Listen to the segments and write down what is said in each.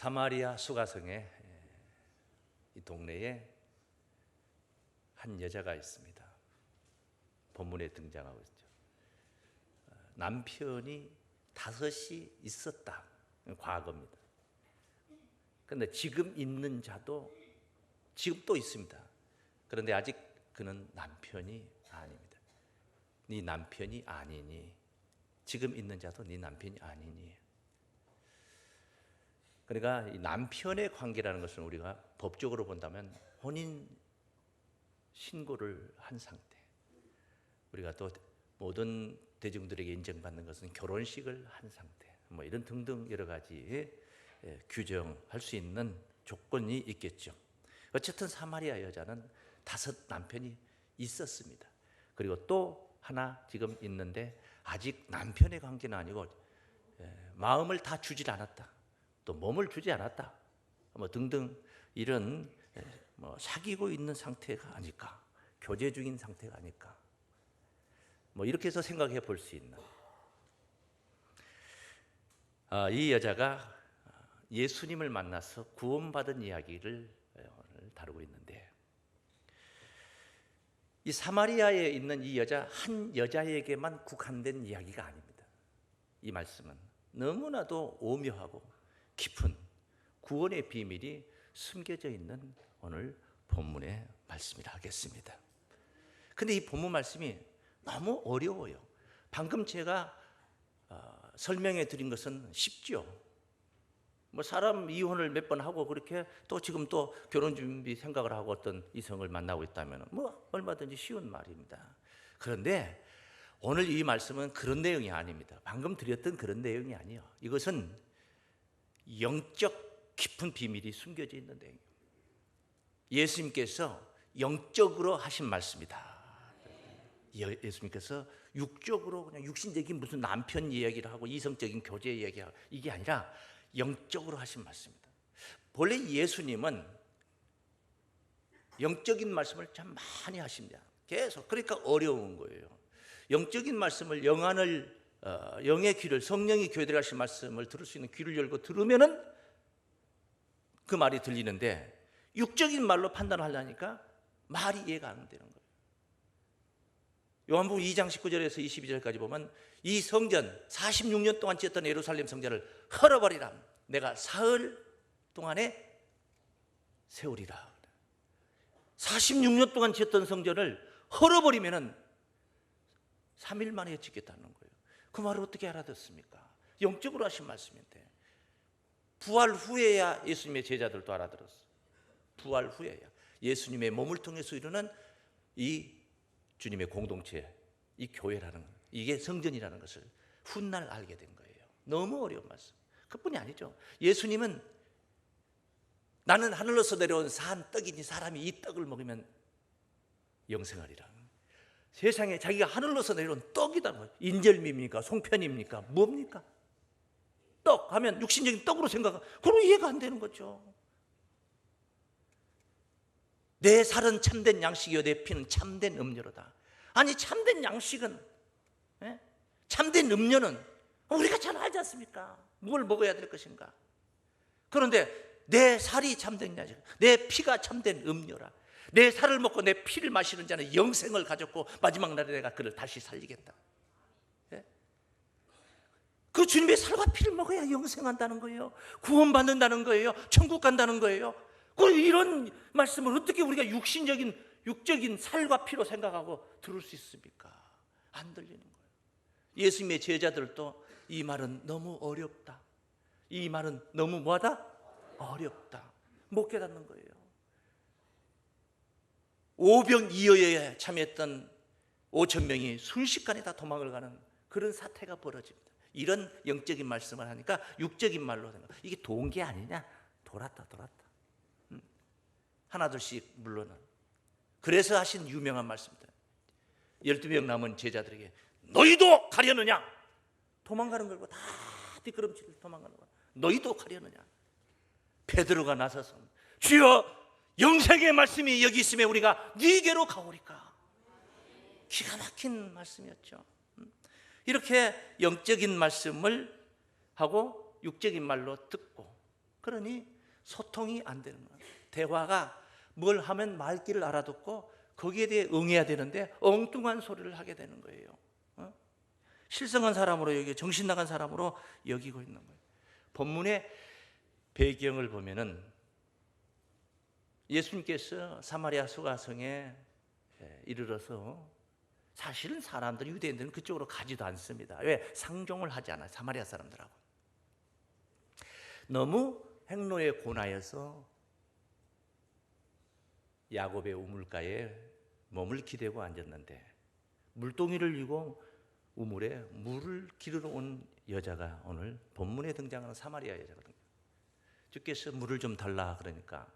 사마리아 수가성의 이 동네에 한 여자가 있습니다. 본문에 등장하고 있죠. 남편이 5이 있었다. 과거입니다. 그런데 지금 있는 자도 지금 또 있습니다. 그런데 아직 그는 남편이 아닙니다. 네 남편이 아니니, 지금 있는 자도 네 남편이 아니니. 그러니까 이 남편의 관계라는 것은 우리가 법적으로 본다면 혼인 신고를 한 상태, 우리가 또 모든 대중들에게 인정받는 것은 결혼식을 한 상태, 뭐 이런 등등 여러 가지 규정할 수 있는 조건이 있겠죠. 어쨌든 사마리아 여자는 5 남편이 있었습니다. 그리고 또 하나 지금 있는데 아직 남편의 관계는 아니고 마음을 다 주질 않았다, 또 몸을 주지 않았다, 뭐 등등 이런 뭐 사귀고 있는 상태가 아닐까, 교제 중인 상태가 아닐까, 뭐 이렇게 해서 생각해 볼 수 있는 이 여자가 예수님을 만나서 구원받은 이야기를 오늘 다루고 있는데, 이 사마리아에 있는 이 여자 한 여자에게만 국한된 이야기가 아닙니다. 이 말씀은 너무나도 오묘하고 깊은 구원의 비밀이 숨겨져 있는 오늘 본문의 말씀이라 하겠습니다. 근데 이 본문 말씀이 너무 어려워요. 방금 제가 설명해 드린 것은 쉽죠. 뭐 사람 이혼을 몇 번 하고 그렇게 또 지금 또 결혼 준비 생각을 하고 어떤 이성을 만나고 있다면 뭐 얼마든지 쉬운 말입니다. 그런데 오늘 이 말씀은 그런 내용이 아닙니다. 방금 드렸던 그런 내용이 아니에요. 이것은 영적 깊은 비밀이 숨겨져 있는 내용이에요. 예수님께서 영적으로 하신 말씀이다. 예수님께서 육적으로 그냥 육신적인 무슨 남편 이야기를 하고 이성적인 교제 이야기하고 이게 아니라 영적으로 하신 말씀입니다. 본래 예수님은 영적인 말씀을 참 많이 하십니다. 계속. 그러니까 어려운 거예요. 영적인 말씀을 영의 귀를, 성령이 교회들에 하신 말씀을 들을 수 있는 귀를 열고 들으면은 그 말이 들리는데, 육적인 말로 판단하려니까 말이 이해가 안 되는 거예요. 요한복음 2장 19절에서 22절까지 보면 이 성전 46년 동안 지었던 예루살렘 성전을 헐어버리라. 내가 사흘 동안에 세우리라. 46년 동안 지었던 성전을 헐어버리면은 3일 만에 짓겠다는 거예요. 그 말을 어떻게 알아듣습니까? 영적으로 하신 말씀인데, 부활 후에야 예수님의 제자들도 알아들었어요. 부활 후에야 예수님의 몸을 통해서 이루는 이 주님의 공동체, 이 교회라는, 이게 성전이라는 것을 훗날 알게 된 거예요. 너무 어려운 말씀. 그뿐이 아니죠. 예수님은 나는 하늘로서 내려온 산 떡이니 사람이 이 떡을 먹으면 영생하리라. 세상에 자기가 하늘로서 내려온 떡이다. 인절미입니까? 송편입니까? 뭡니까? 떡 하면 육신적인 떡으로 생각하고, 그럼 이해가 안 되는 거죠. 내 살은 참된 양식이요 내 피는 참된 음료로다. 아니, 참된 양식은, 참된 음료는 우리가 잘 알지 않습니까? 뭘 먹어야 될 것인가? 그런데 내 살이 참된 양식, 내 피가 참된 음료라. 내 살을 먹고 내 피를 마시는 자는 영생을 가졌고 마지막 날에 내가 그를 다시 살리겠다. 그 주님의 살과 피를 먹어야 영생한다는 거예요. 구원받는다는 거예요. 천국 간다는 거예요. 이런 말씀을 어떻게 우리가 육적인 살과 피로 생각하고 들을 수 있습니까? 안 들리는 거예요. 예수님의 제자들도 이 말은 너무 어렵다, 이 말은 너무 뭐하다? 어렵다. 못 깨닫는 거예요. 오병이어에 참여했던 5,000명이 순식간에 다 도망을 가는 그런 사태가 벌어집니다. 이런 영적인 말씀을 하니까 육적인 말로 생각. 이게 동계 아니냐? 돌았다. 하나둘씩 물러는. 그래서 하신 유명한 말씀입니다. 12명 남은 제자들에게 너희도 가려느냐? 도망가는 걸고 다 뒷걸음치고 도망가는 거야. 너희도 가려느냐? 베드로가 나서서 주여, 영생의 말씀이 여기 있으면 우리가 네게로 가오리까. 기가 막힌 말씀이었죠. 이렇게 영적인 말씀을 하고 육적인 말로 듣고 그러니 소통이 안 되는 거예요. 대화가 뭘 하면 말귀를 알아듣고 거기에 대해 응해야 되는데 엉뚱한 소리를 하게 되는 거예요. 실성한 사람으로 여기 정신 나간 사람으로 여기고 있는 거예요. 본문의 배경을 보면은 예수님께서 사마리아 수가성에 이르러서 사실은 사람들이 유대인들은 그쪽으로 가지도 않습니다. 왜? 상종을 하지 않아요. 사마리아 사람들하고. 너무 행로에 고나여서 야곱의 우물가에 몸을 기대고 앉았는데 물동이를 이고 우물에 물을 기르러 온 여자가 오늘 본문에 등장하는 사마리아 여자거든요. 주께서 물을 좀 달라 그러니까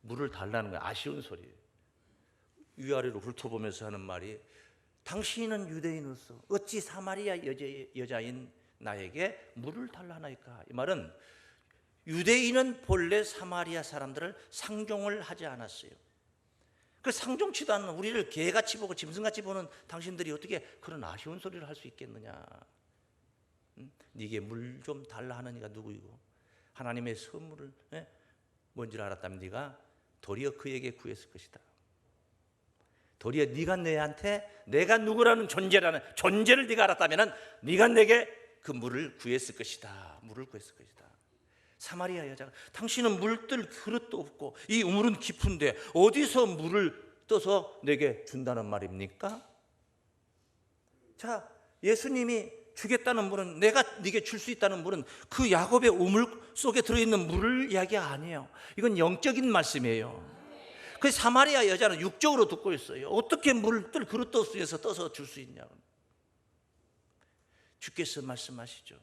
물을 달라는 건 아쉬운 소리예요. 위아래로 훑어보면서 하는 말이 당신은 유대인으로서 어찌 사마리아 여자인 나에게 물을 달라나이까. 이 말은 유대인은 본래 사마리아 사람들을 상종을 하지 않았어요. 그 상종치도 않는 우리를 개같이 보고 짐승같이 보는 당신들이 어떻게 그런 아쉬운 소리를 할 수 있겠느냐. 네게 물 좀 달라 하는 이가 누구이고 하나님의 선물을 뭔지를 알았다면 네가 도리어 그에게 구했을 것이다. 도리어 네가 내한테 내가 누구라는 존재를 네가 알았다면 네가 내게 그 물을 구했을 것이다. 물을 구했을 것이다. 사마리아 여자가 당신은 물뜰 그릇도 없고 이 우물은 깊은데 어디서 물을 떠서 내게 준다는 말입니까? 자, 예수님이 주겠다는 물은 내가 네게 줄 수 있다는 물은 그 야곱의 우물 속에 들어있는 물을 이야기 아니에요. 이건 영적인 말씀이에요. 그 사마리아 여자는 육적으로 듣고 있어요. 어떻게 물을 뜰 그릇도 없어서 떠서 줄 수 있냐고. 주께서 말씀하시죠.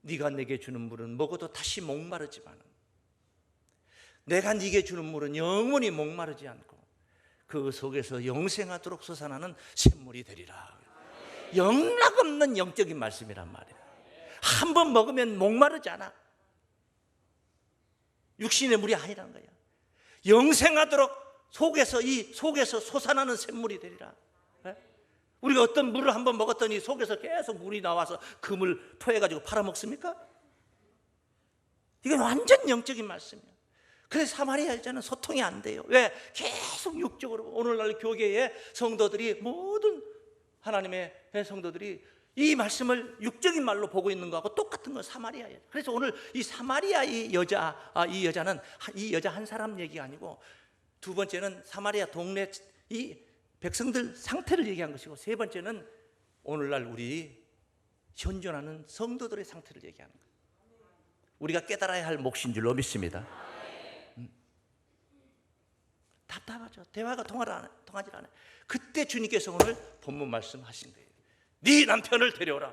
네가 내게 주는 물은 먹어도 다시 목마르지만 내가 네게 주는 물은 영원히 목마르지 않고 그 속에서 영생하도록 솟아나는 샘물이 되리라. 영락없는 영적인 말씀이란 말이에요. 한 번 먹으면 목마르지 않아. 육신의 물이 아니라는 거야. 영생하도록 속에서 솟아나는 샘물이 되리라. 우리가 어떤 물을 한번 먹었더니 속에서 계속 물이 나와서 그 물 토해가지고 팔아먹습니까? 이건 완전 영적인 말씀이에요. 그래서 사마리아 여자는 소통이 안 돼요. 왜? 계속 육적으로. 오늘날 교계의 성도들이 모든 하나님의 성도들이 이 말씀을 육적인 말로 보고 있는 거하고 똑같은 거 사마리아 여자. 그래서 오늘 이 사마리아 이 여자는 이 여자 한 사람 얘기가 아니고 두 번째는 사마리아 동네 이 백성들 상태를 얘기한 것이고 세 번째는 오늘날 우리 현존하는 성도들의 상태를 얘기하는 거예요. 우리가 깨달아야 할 몫인 줄로 믿습니다. 답답하죠. 대화가 통하지 않아요. 그때 주님께서 오늘 본문 말씀하신 거예요. 네 남편을 데려오라.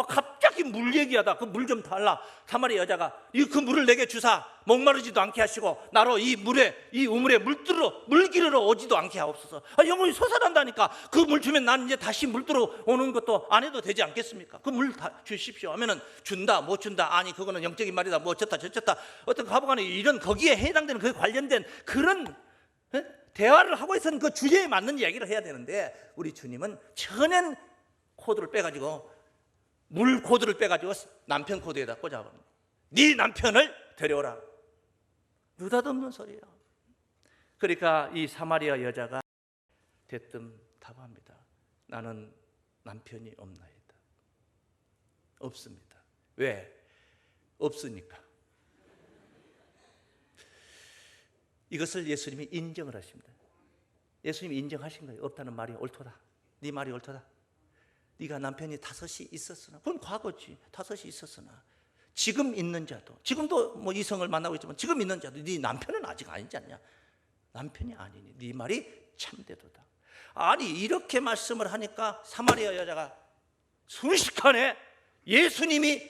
갑자기 물 얘기하다 그 물 좀 달라. 사마리아 여자가 그 물을 내게 주사 목마르지도 않게 하시고 나로 이 우물에 물 기르러 오지도 않게 하옵소서. 영혼이 솟아난다니까. 그 물 주면 난 이제 다시 물 들어 오는 것도 안 해도 되지 않겠습니까? 그 물 다 주십시오 하면은 준다 못 준다 아니 그거는 영적인 말이다 뭐 어쩌다 저쩌다 어떤 가보간에 이런 거기에 해당되는 그 관련된 그런 대화를 하고 있어는 그 주제에 맞는 이야기를 해야 되는데 우리 주님은 천연 코드를 빼가지고 물 코드를 빼가지고 남편 코드에다 꽂아버립니다. 네 남편을 데려오라. 느닷없는 소리예요. 그러니까 이 사마리아 여자가 대뜸 답합니다. 나는 남편이 없나이다. 없습니다. 왜? 없으니까. 이것을 예수님이 인정을 하십니다. 예수님이 인정하신 거예요. 없다는 말이 옳도다. 네 말이 옳도다. 네가 남편이 5이 있었으나 그건 과거지. 5이 있었으나 지금 있는 자도 지금도 뭐 이성을 만나고 있지만 지금 있는 자도 네 남편은 아직 아니지 않냐. 남편이 아니니 네 말이 참되도다. 아니 이렇게 말씀을 하니까 사마리아 여자가 순식간에 예수님이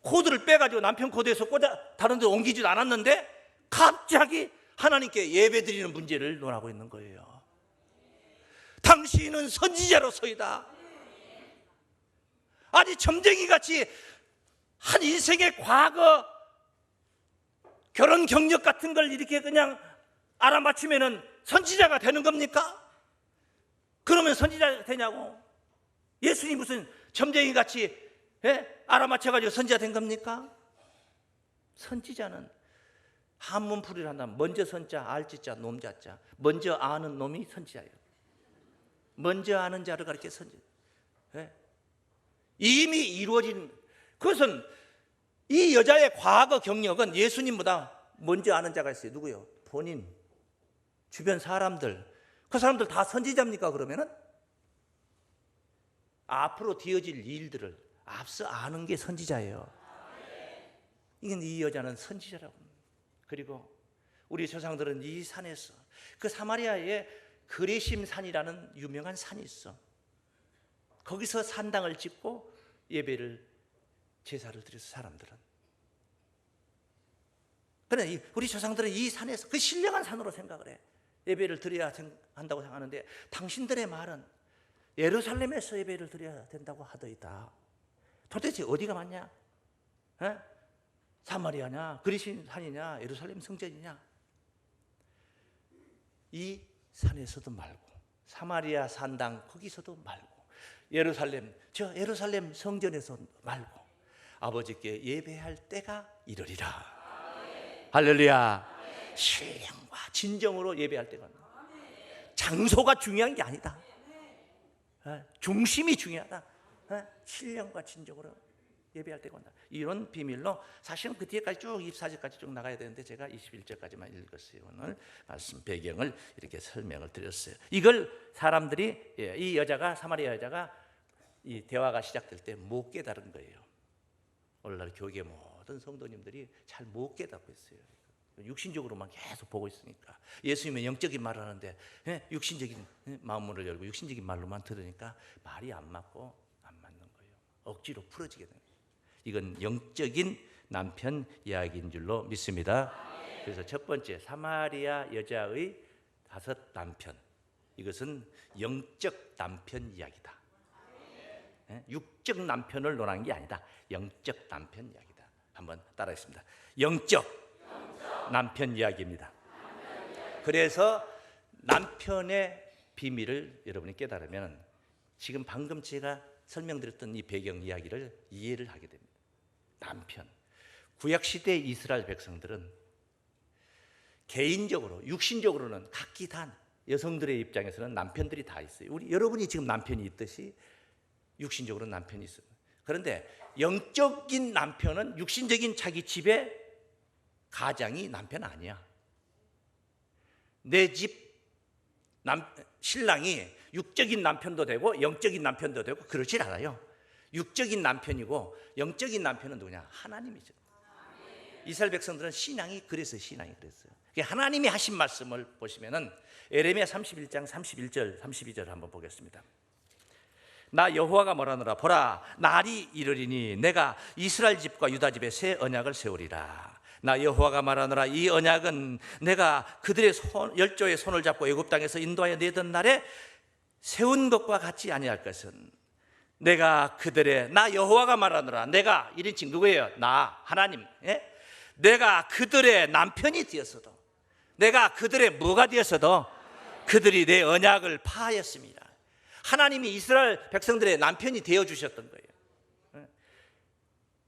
코드를 빼가지고 남편 코드에서 꽂아 다른 데 옮기지도 않았는데 갑자기 하나님께 예배드리는 문제를 논하고 있는 거예요. 당신은 선지자로서이다. 아니 점쟁이같이 한 인생의 과거 결혼 경력 같은 걸 이렇게 그냥 알아맞히면 선지자가 되는 겁니까? 그러면 선지자가 되냐고. 예수님 무슨 점쟁이같이 알아맞혀가지고 선지자 된 겁니까? 선지자는 한문풀이를 한다면 먼저 선자, 알지자, 놈자자. 먼저 아는 놈이 선지자예요. 먼저 아는 자를 가리켜 선지자. 네? 이미 이루어진, 그것은 이 여자의 과거 경력은 예수님보다 먼저 아는 자가 있어요. 누구요? 본인, 주변 사람들. 그 사람들 다 선지자입니까? 그러면은 앞으로 되어질 일들을 앞서 아는 게 선지자예요. 이건 이 여자는 선지자라고. 그리고 우리 조상들은 이 산에서, 그 사마리아에 그레심 산이라는 유명한 산이 있어. 거기서 산당을 짓고 예배를, 제사를 드려서 사람들은. 그런데 우리 조상들은 이 산에서, 그 신령한 산으로 생각을 해. 예배를 드려야 한다고 생각하는데, 당신들의 말은 예루살렘에서 예배를 드려야 된다고 하더이다. 도대체 어디가 맞냐? 에? 사마리아냐, 그리심 산이냐, 예루살렘 성전이냐? 이 산에서도 말고, 사마리아 산당 거기서도 말고, 예루살렘 성전에서 말고 아버지께 예배할 때가 이르리라. 할렐루야. 신령과 진정으로 예배할 때가. 장소가 중요한 게 아니다. 중심이 중요하다. 신령과 진정으로 예배할 때가 온다. 이런 비밀로, 사실은 그 뒤에까지 쭉 24절까지 쭉 나가야 되는데 제가 21절까지만 읽었어요. 오늘 말씀 배경을 이렇게 설명을 드렸어요. 이걸 사람들이, 이 여자가, 사마리아 여자가 이 대화가 시작될 때 못 깨달은 거예요. 오늘날 교계 모든 성도님들이 잘 못 깨닫고 있어요. 육신적으로만 계속 보고 있으니까. 예수님은 영적인 말을 하는데 육신적인 마음문을 열고 육신적인 말로만 들으니까 말이 안 맞고 안 맞는 거예요. 억지로 풀어지게 되는 거예요. 이건 영적인 남편 이야기인 줄로 믿습니다. 그래서 첫 번째, 사마리아 여자의 5 남편. 이것은 영적 남편 이야기다. 육적 남편을 논한 게 아니다. 영적 남편 이야기다. 한번 따라하겠습니다. 영적 남편 이야기입니다. 그래서 남편의 비밀을 여러분이 깨달으면 지금 방금 제가 설명드렸던 이 배경 이야기를 이해를 하게 됩니다. 남편. 구약시대 이스라엘 백성들은 개인적으로, 육신적으로는 각기 다, 여성들의 입장에서는 남편들이 다 있어요. 여러분이 지금 남편이 있듯이 육신적으로 남편이 있어요. 그런데 영적인 남편은 육신적인 자기 집의 가장이 남편 아니야. 내 집 신랑이 육적인 남편도 되고 영적인 남편도 되고 그렇지 않아요. 육적인 남편이고 영적인 남편은 누구냐? 하나님이죠. 이스라엘 백성들은 신앙이 그랬어요. 하나님이 하신 말씀을 보시면은 에레미야 31장 31절 32절 한번 보겠습니다. 나 여호와가 뭐라노라. 보라, 날이 이르리니 내가 이스라엘 집과 유다 집에 새 언약을 세우리라. 나 여호와가 말하노라. 이 언약은 내가 그들의 열조의 손을 잡고 애굽 땅에서 인도하여 내던 날에 세운 것과 같지 아니할 것은, 내가 그들의, 나 여호와가 말하노라. 내가 1인칭 누구예요? 나 하나님. 내가 그들의 남편이 되었어도, 내가 그들의 뭐가 되었어도 그들이 내 언약을 파하였습니다. 하나님이 이스라엘 백성들의 남편이 되어주셨던 거예요.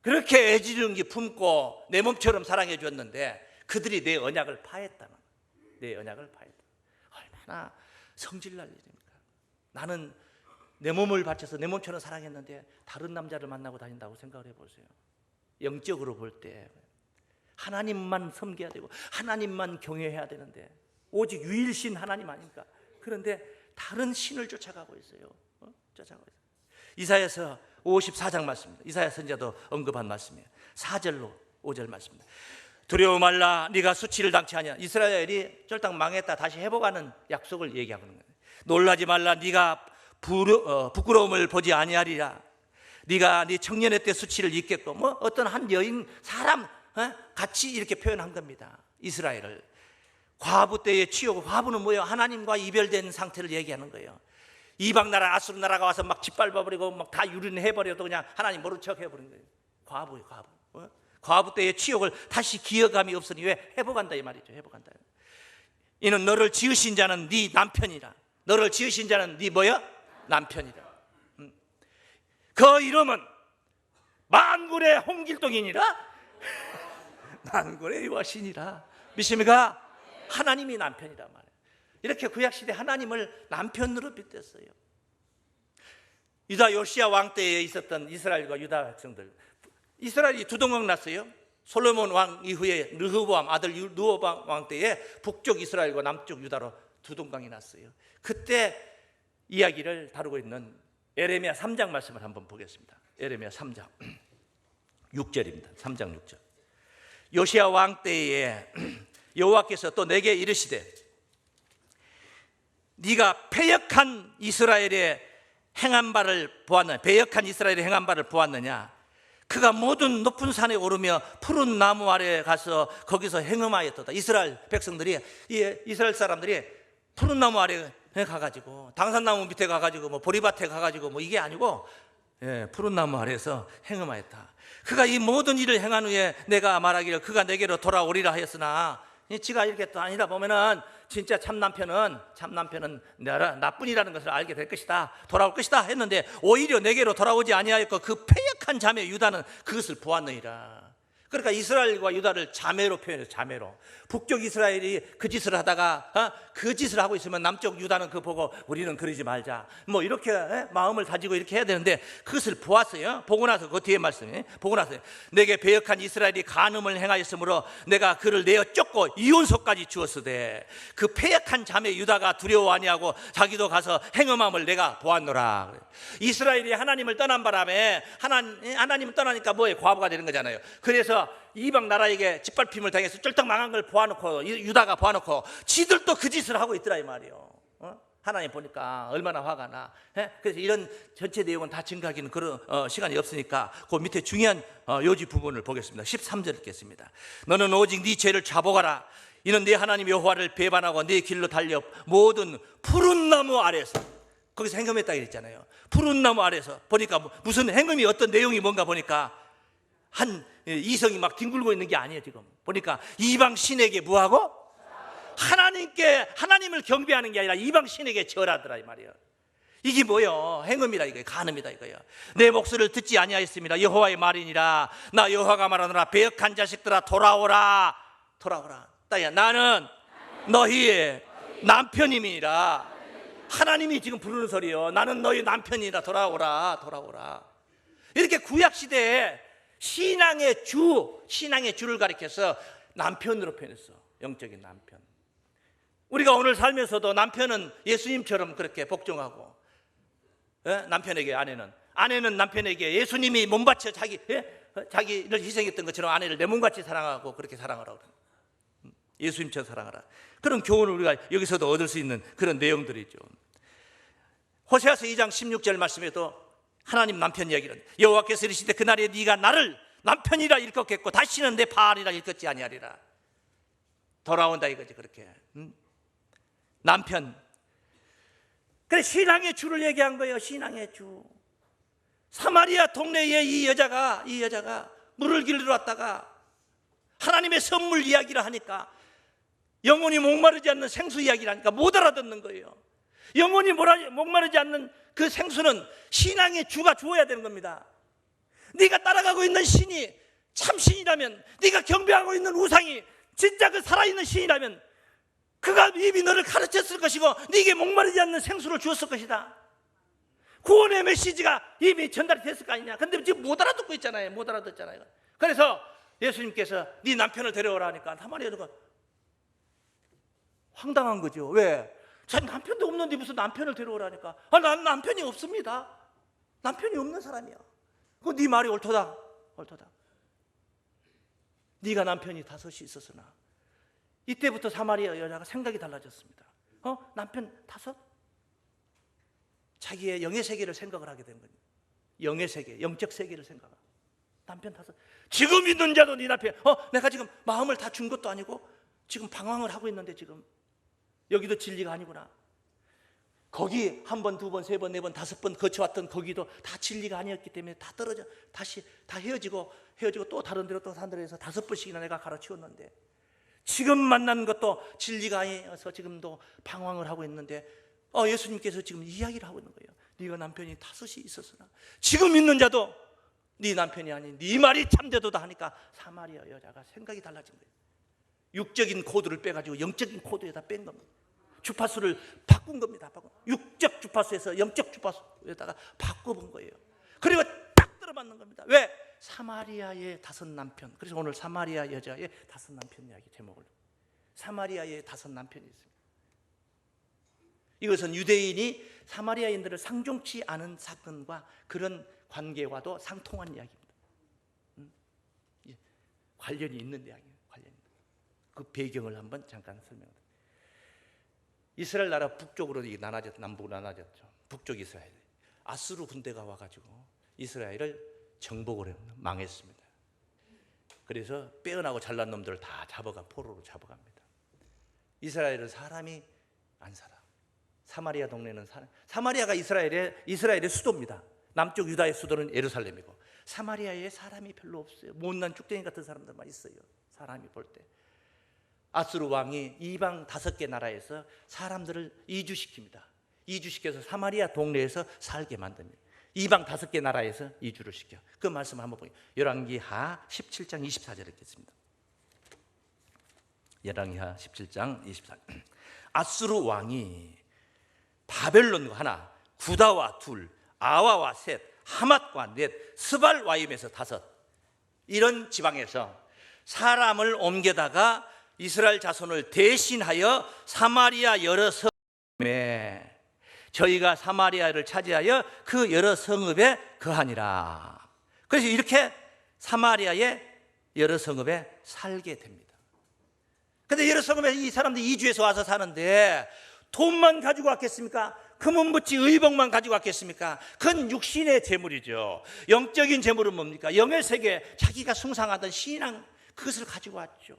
그렇게 애지중지 품고 내 몸처럼 사랑해 줬는데 그들이 내 언약을 파했다는, 내 언약을 파했다. 얼마나 성질날 일입니까? 나는 내 몸을 바쳐서 내 몸처럼 사랑했는데 다른 남자를 만나고 다닌다고 생각을 해보세요. 영적으로 볼 때 하나님만 섬겨야 되고 하나님만 경외해야 되는데 오직 유일신 하나님 아닙니까? 그런데 다른 신을 쫓아가고 있어요. 쫓아가고 있어요. 이사야서 54장 말씀입니다. 이사야 선지자도 언급한 말씀이에요. 4절로 5절 말씀입니다. 두려워 말라, 네가 수치를 당치 아니하. 이스라엘이 쫄딱 망했다 다시 회복하는 약속을 얘기하고 있는 거예요. 놀라지 말라, 네가 부끄러움을 보지 아니하리라. 네가 네 청년의 때 수치를 잊겠고, 뭐 어떤 한 여인 사람 같이 이렇게 표현한 겁니다. 이스라엘을 과부 때의 치욕. 과부는 뭐예요? 하나님과 이별된 상태를 얘기하는 거예요. 이방 나라 아수르 나라가 와서 막 짓밟아버리고 막 다 유린해버려도 그냥 하나님 모른 척 해버린 거예요. 과부예요, 과부. 과부 때의 치욕을 다시 기억감이 없으니 왜? 회복한다 이 말이죠. 회복한다. 이는 너를 지으신 자는 네 남편이라. 너를 지으신 자는 네 뭐야? 남편이라. 그 이름은 만군의 홍길동이니라. 난고래와 신이라. 믿습니까? 하나님이 남편이란 말이에요. 이렇게 구약시대 하나님을 남편으로 빗댔어요. 유다 요시야 왕 때에 있었던 이스라엘과 유다 백성들, 이스라엘이 두 동강 났어요. 솔로몬 왕 이후에 르호보암 아들 르호보암 왕 때에 북쪽 이스라엘과 남쪽 유다로 두 동강이 났어요. 그때 이야기를 다루고 있는 에레미야 3장 말씀을 한번 보겠습니다. 에레미야 3장 6절입니다. 3장 6절. 요시야 왕 때에 여호와께서 또 내게 이르시되 네가 패역한 이스라엘의 행한 바를 보았느냐, 배역한 이스라엘의 행한 바를 보았느냐. 그가 모든 높은 산에 오르며 푸른 나무 아래에 가서 거기서 행음하였도다. 이스라엘 백성들이, 이스라엘 사람들이 푸른 나무 아래에 가가지고, 당산나무 밑에 가가지고, 뭐 보리밭에 가가지고, 뭐 이게 아니고, 푸른 나무 아래에서 행음하였다. 그가 이 모든 일을 행한 후에 내가 말하기를 그가 내게로 돌아오리라 하였으나, 지가 이렇게 또 아니다 보면은 진짜 참 남편은 내가 나뿐이라는 것을 알게 될 것이다, 돌아올 것이다 했는데 오히려 내게로 돌아오지 아니하였고 그 패역한 자매 유다는 그것을 보았느니라. 그러니까 이스라엘과 유다를 자매로 표현해서 자매로. 북쪽 이스라엘이 그 짓을 하다가 그 짓을 하고 있으면 남쪽 유다는 그거 보고 우리는 그러지 말자, 뭐 이렇게 마음을 다지고 이렇게 해야 되는데 그것을 보았어요. 보고 나서 그 뒤에 말씀이 보고 나서 내게 배역한 이스라엘이 간음을 행하였으므로 내가 그를 내어 쫓고 이혼소까지 주었으되 그 패역한 자매 유다가 두려워 아니하고 자기도 가서 행음함을 내가 보았노라. 이스라엘이 하나님을 떠난 바람에 하나님을 떠나니까 뭐에 과부가 되는 거잖아요. 그래서 이방 나라에게 짓밟힘을 당해서 쫄딱 망한 걸 보아놓고, 유다가 보아놓고 지들도 그 짓을 하고 있더라 이 말이에요. 하나님 보니까 얼마나 화가 나. 그래서 이런 전체 내용은 다 증거하기는 그런 시간이 없으니까 그 밑에 중요한 요지 부분을 보겠습니다. 13절 읽겠습니다. 너는 오직 네 죄를 자복하라. 이는 네 하나님 여호와를 배반하고 네 길로 달려 모든 푸른 나무 아래서, 거기서 행음했다 그랬잖아요. 푸른 나무 아래서 보니까 무슨 행음이 어떤 내용이 뭔가 보니까 한 이성이 막 뒹굴고 있는 게 아니에요. 지금 보니까 이방 신에게 뭐하고? 하나님을 경배하는 게 아니라 이방 신에게 절하더라 이 말이에요. 이게 뭐예요? 행음이라 이거예요. 간음이다 이거예요. 내 목소리를 듣지 아니하였습니다. 여호와의 말이니라. 나 여호와가 말하노라. 배역한 자식들아 돌아오라. 따야 나는 너희의 남편임이니라. 하나님이 지금 부르는 소리예요. 나는 너희 남편이라. 돌아오라. 이렇게 구약 시대에 신앙의 주를 가리켜서 남편으로 표현했어. 영적인 남편. 우리가 오늘 살면서도 남편은 예수님처럼 그렇게 복종하고, 남편에게 아내는 남편에게 예수님이 몸바쳐 자기를 희생했던 것처럼 아내를 내 몸같이 사랑하고 그렇게 사랑하라고. 예수님처럼 사랑하라. 그런 교훈을 우리가 여기서도 얻을 수 있는 그런 내용들이죠. 호세아서 2장 16절 말씀에도 하나님 남편 이야기를, 여호와께서 이르시되 그날에 네가 나를 남편이라 일컫겠고 다시는 내 바알이라 일컫지 아니하리라. 돌아온다 이거지. 그렇게 남편. 그래, 신앙의 주를 얘기한 거예요. 신앙의 주. 사마리아 동네에 이 여자가 물을 길러 왔다가 하나님의 선물 이야기를 하니까, 영혼이 목마르지 않는 생수 이야기를 하니까 못 알아듣는 거예요. 영혼이 목마르지 않는 그 생수는 신앙의 주가 주어야 되는 겁니다. 네가 따라가고 있는 신이 참 신이라면, 네가 경배하고 있는 우상이 진짜 그 살아있는 신이라면 그가 이미 너를 가르쳤을 것이고 네게 목마르지 않는 생수를 주었을 것이다. 구원의 메시지가 이미 전달이 됐을 거 아니냐. 근데 지금 못 알아듣고 있잖아요. 못 알아듣잖아요. 그래서 예수님께서 네 남편을 데려오라 하니까 사마리아가 황당한 거죠. 왜? 자기 남편도 없는데 무슨 남편을 데려오라니까. 난 남편이 없습니다. 남편이 없는 사람이야. 그 네 말이 옳도다. 네가 남편이 5이 있었으나. 이때부터 사마리아 여자가 생각이 달라졌습니다. 남편 5? 자기의 영의 세계를 생각을 하게 된 거예요. 영의 세계, 영적 세계를 생각하고. 남편 5. 지금 있는 자도 네 남편. 내가 지금 마음을 다 준 것도 아니고 지금 방황을 하고 있는데 지금 여기도 진리가 아니구나. 거기 1번, 2번, 3번, 4번, 5번 거쳐왔던 거기도 다 진리가 아니었기 때문에 다 떨어져, 다시 다 헤어지고 또 다른 데로 또 산 데로 해서 5번씩이나 내가 가르치웠는데 지금 만난 것도 진리가 아니어서 지금도 방황을 하고 있는데 예수님께서 지금 이야기를 하고 있는 거예요. 네가 남편이 5이 있었으나 지금 있는 자도 네 남편이 아닌 네 말이 참되도다 하니까 사마리아 여자가 생각이 달라진 거예요. 육적인 코드를 빼가지고 영적인 코드에다 뺀 겁니다. 주파수를 바꾼 겁니다. 육적 주파수에서 영적 주파수에다가 바꿔본 거예요. 그리고 딱 들어맞는 겁니다. 왜? 사마리아의 5 남편. 그래서 오늘 사마리아 여자의 5 남편 이야기 제목을, 사마리아의 5 남편이 있습니다. 이것은 유대인이 사마리아인들을 상종치 않은 사건과 그런 관계와도 상통한 이야기입니다. 관련이 있는 이야기예요. 그 배경을 한번 잠깐 설명드립니다. 이스라엘 나라 북쪽으로 남북으로 나눠졌죠. 북쪽 이스라엘, 아수르 군대가 와가지고 이스라엘을 정복을 했습니다. 망했습니다. 그래서 빼어나고 잘난 놈들을 다 잡아가 포로로 잡아갑니다. 이스라엘은 사람이 안 살아. 사마리아 동네는 사마리아가 이스라엘의 수도입니다. 남쪽 유다의 수도는 예루살렘이고, 사마리아에 사람이 별로 없어요. 못난 쭉댕이 같은 사람들만 있어요. 사람이 볼 때. 아수르 왕이 이방 5개 나라에서 사람들을 이주시킵니다. 이주시켜서 사마리아 동네에서 살게 만듭니다. 이방 5개 나라에서 이주를 시켜. 그 말씀 한번 보세요. 열왕기하 17장 24절에 있겠습니다. 열왕기하 17장 24절. 아수르 왕이 바벨론과 하나, 구다와 둘, 아와와 셋, 하맛과 넷, 스발와임에서 5, 이런 지방에서 사람을 옮겨다가 이스라엘 자손을 대신하여 사마리아 여러 성읍에, 저희가 사마리아를 차지하여 그 여러 성읍에 거하니라. 그래서 이렇게 사마리아의 여러 성읍에 살게 됩니다. 그런데 여러 성읍에 이 사람들이 이주해서 와서 사는데 돈만 가지고 왔겠습니까? 금은부치 의복만 가지고 왔겠습니까? 그건 육신의 재물이죠. 영적인 재물은 뭡니까? 영의 세계, 자기가 숭상하던 신앙, 그것을 가지고 왔죠.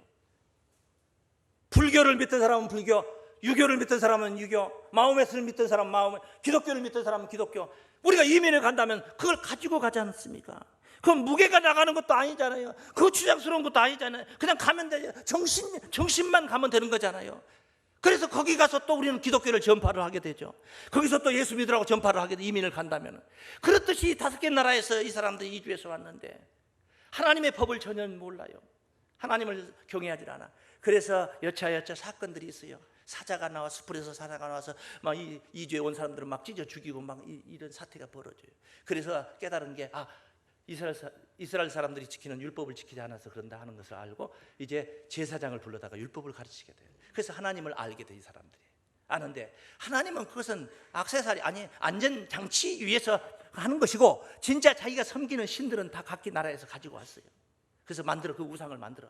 불교를 믿던 사람은 불교, 유교를 믿던 사람은 유교, 마호메트를 믿던 사람은 마호메, 기독교를 믿던 사람은 기독교. 우리가 이민을 간다면 그걸 가지고 가지 않습니까? 그건 무게가 나가는 것도 아니잖아요. 그거 추장스러운 것도 아니잖아요. 그냥 가면 되죠. 정신만 가면 되는 거잖아요. 그래서 거기 가서 또 우리는 기독교를 전파를 하게 되죠. 거기서 또 예수 믿으라고 전파를 하게 돼, 이민을 간다면. 그렇듯이 5개 나라에서 이 사람들이 이주해서 왔는데 하나님의 법을 전혀 몰라요. 하나님을 경외하지 않아. 그래서 여차여차 사건들이 있어요. 사자가 나와, 숲에서 사자가 나와서 막 이주에 온 사람들을 막 찢어 죽이고 막 이런 사태가 벌어져요. 그래서 깨달은 게, 이스라엘 사람들이 지키는 율법을 지키지 않아서 그런다 하는 것을 알고 이제 제사장을 불러다가 율법을 가르치게 돼요. 그래서 하나님을 알게 돼, 이 사람들이. 아는데 하나님은 그것은 액세서리, 아니 안전장치 위해서 하는 것이고, 진짜 자기가 섬기는 신들은 다 각기 나라에서 가지고 왔어요. 그래서 그 우상을 만들어.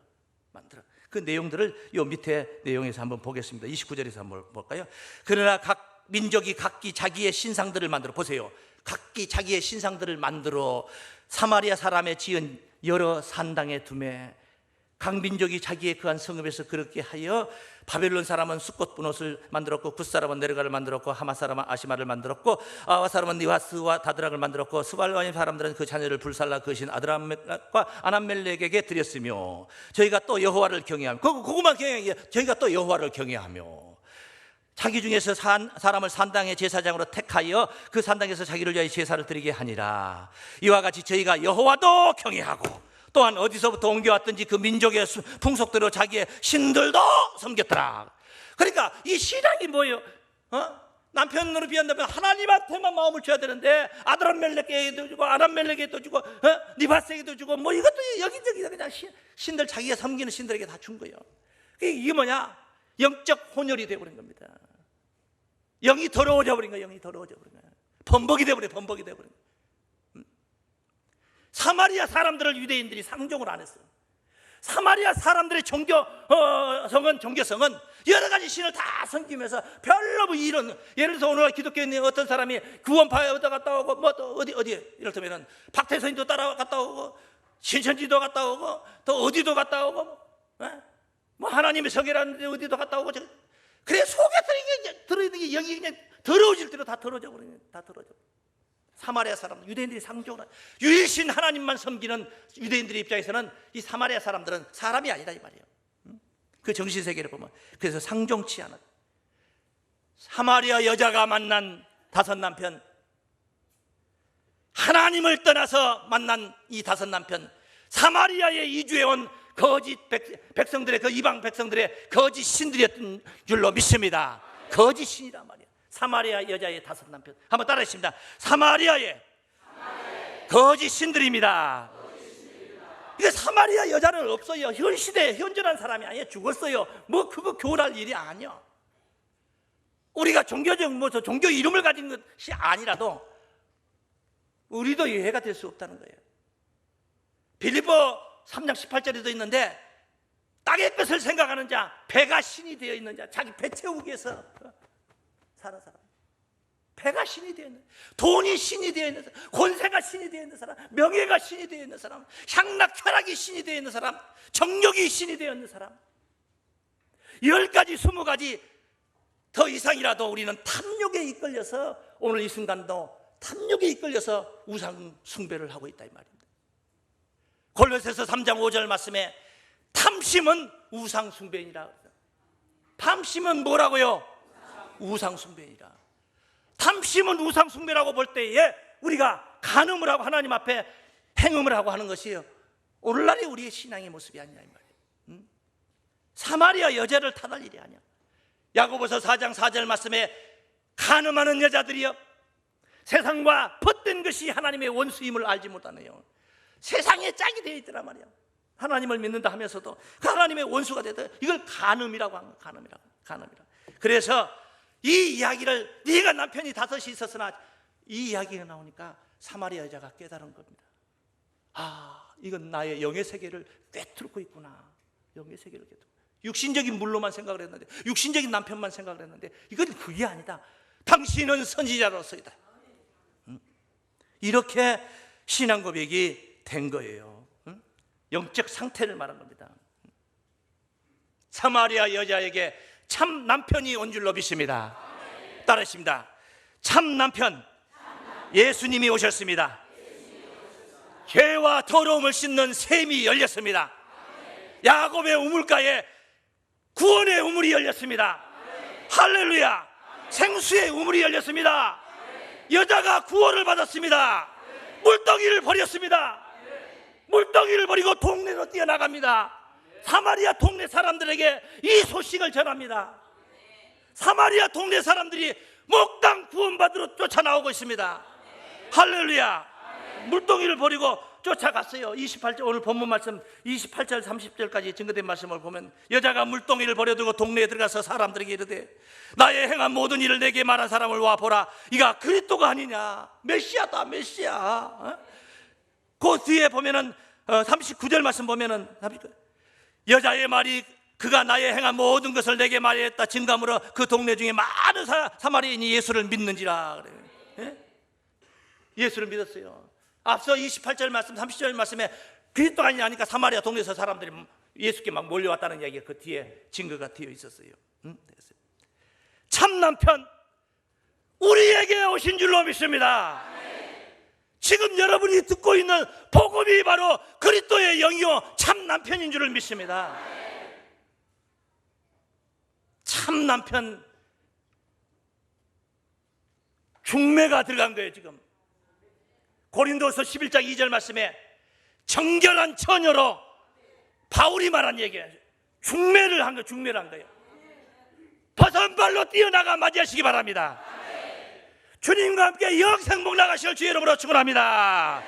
그 내용들을 요 밑에 내용에서 한번 보겠습니다. 29절에서 한번 볼까요? 그러나 각 민족이 각기 자기의 신상들을 만들어, 보세요. 각기 자기의 신상들을 만들어 사마리아 사람의 지은 여러 산당에 두매, 각 민족이 자기의 그한 성읍에서 그렇게 하여 바벨론 사람은 수꽃 분옷을 만들었고, 굿 사람은 네르가를 만들었고, 하마 사람은 아시마를 만들었고, 아와 사람은 니와스와 다드락을 만들었고, 스발와임 사람들은 그 자녀를 불살라 그신 아드람멜렉과 아남멜렉에게 드렸으며, 저희가 또 여호와를 경외하며, 그것만 경외하며, 저희가 또 여호와를 경외하며, 자기 중에서 사람을 산당의 제사장으로 택하여 그 산당에서 자기를 위하여 제사를 드리게 하니라. 이와 같이 저희가 여호와도 경외하고, 또한 어디서부터 옮겨왔든지 그 민족의 풍속대로 자기의 신들도 섬겼더라. 그러니까 이 신앙이 뭐예요? 남편으로 비한다면 하나님한테만 마음을 줘야 되는데, 아드람멜렉에게도 주고, 아람멜렉에게도 주고, 니바스에게도 주고, 뭐 이것도 여기저기 그냥 신들, 자기가 섬기는 신들에게 다 준 거예요. 이게 뭐냐? 영적 혼혈이 되어버린 겁니다. 영이 더러워져 버린 거예요. 범벅이 되어버린 거예요. 사마리아 사람들을 유대인들이 상종을 안 했어요. 사마리아 사람들의 종교성은 여러 가지 신을 다 섬기면서 별로 뭐 이런, 예를 들어서 오늘 기독교인 어떤 사람이 구원파에 갔다 오고, 뭐 또 어디 이를테면은 박태선도 따라갔다 오고, 신천지도 갔다 오고, 또 어디도 갔다 오고, 뭐 하나님의 성이라는데 어디도 갔다 오고. 그래, 속에 들어있는 게 영이 그냥 더러워질 대로 다 더러워져 버리네. 사마리아 사람들, 유대인들이 상종을, 유일신 하나님만 섬기는 유대인들의 입장에서는 이 사마리아 사람들은 사람이 아니다 이 말이에요. 그 정신세계를 보면. 그래서 상종치 않아. 사마리아 여자가 만난 5 남편, 하나님을 떠나서 만난 이 5 남편, 사마리아에 이주해온 거짓 백성들의, 그 이방 백성들의 거짓 신들이었던 줄로 믿습니다. 거짓 신이란 말이에요. 사마리아 여자의 5 남편. 한번 따라하십니다. 사마리아의 거짓 신들입니다. 이게 사마리아 여자는 없어요. 현 시대에 현존한 사람이 아니에요. 죽었어요. 뭐 그거 교훈할 일이 아니야. 우리가 종교적 종교 이름을 가진 것이 아니라도 우리도 예외가 될 수 없다는 거예요. 빌립보 3장 18절에도 있는데, 땅의 것을 생각하는 자, 배가 신이 되어 있는 자, 자기 배 채우기 위해서 사는 사람, 배가 신이 되어 있는, 돈이 신이 되어 있는 사람, 권세가 신이 되어 있는 사람, 명예가 신이 되어 있는 사람, 향락 쾌락이 신이 되어 있는 사람, 정욕이 신이 되어 있는 사람, 10가지 20가지 더 이상이라도 우리는 탐욕에 이끌려서 오늘 이 순간도 탐욕에 이끌려서 우상 숭배를 하고 있다 이 말입니다. 골로새서 3장 5절 말씀에 탐심은 우상 숭배이니라. 탐심은 뭐라고요? 우상 숭배이니라. 탐심은 우상 숭배라고 볼 때에 우리가 간음을 하고 하나님 앞에 행음을 하고 하는 것이에요. 오늘날의 우리의 신앙의 모습이 아니냐 이 말이에요. 사마리아 여자를 탓할 일이 아니야. 야고보서 4장 4절 말씀에 간음하는 여자들이여 세상과 벗된 것이 하나님의 원수임을 알지 못하네요. 세상에 짝이 되어 있더란 말이야. 하나님을 믿는다 하면서도 그 하나님의 원수가 되더, 이걸 간음이라고 하는 거야. 간음이라고. 그래서 이 이야기를, 네가 남편이 5이 있었으나, 이 이야기가 나오니까 사마리아 여자가 깨달은 겁니다. 아, 이건 나의 영의 세계를 꿰뚫고 있구나. 영의 세계를 꿰뚫고, 육신적인 물로만 생각을 했는데, 육신적인 남편만 생각을 했는데, 이건 그게 아니다. 당신은 선지자로서이다. 이렇게 신앙 고백이 된 거예요. 영적 상태를 말한 겁니다. 사마리아 여자에게 참 남편이 온 줄로 믿습니다. 따르십니다. 참 남편 예수님이 오셨습니다. 죄와 더러움을 씻는 샘이 열렸습니다. 야곱의 우물가에 구원의 우물이 열렸습니다. 할렐루야. 생수의 우물이 열렸습니다. 여자가 구원을 받았습니다. 물덩이를 버렸습니다. 물덩이를 버리고 동네로 뛰어나갑니다. 사마리아 동네 사람들에게 이 소식을 전합니다. 사마리아 동네 사람들이 목당 구원받으러 쫓아나오고 있습니다. 할렐루야. 물동이를 버리고 쫓아갔어요. 28절, 오늘 본문 말씀 28절 30절까지 증거된 말씀을 보면 여자가 물동이를 버려두고 동네에 들어가서 사람들에게 이르되 나의 행한 모든 일을 내게 말한 사람을 와 보라. 이가 그리스도가 아니냐. 메시아다 메시아. 그 뒤에 보면은 39절 말씀 보면은 여자의 말이 그가 나의 행한 모든 것을 내게 말했다 증감으로 그 동네 중에 많은 사마리아인이 예수를 믿는지라. 그래요. 예? 예수를 믿었어요. 앞서 28절 말씀 30절 말씀에 그리스도가 아니니까 사마리아 동네에서 사람들이 예수께 막 몰려왔다는 이야기가 그 뒤에 증거가 되어 있었어요. 참 남편 우리에게 오신 줄로 믿습니다. 지금 여러분이 듣고 있는 복음이 바로 그리스도의 영이요 참 남편인 줄을 믿습니다. 참 남편 중매가 들어간 거예요. 지금 고린도서 11장 2절 말씀에 정결한 처녀로 바울이 말한 얘기예요. 중매를 한 거예요. 중매를 한 거예요. 버선발로 뛰어나가 맞이하시기 바랍니다. 주님과 함께 영생복 나가실 주의 이름으로 축원합니다.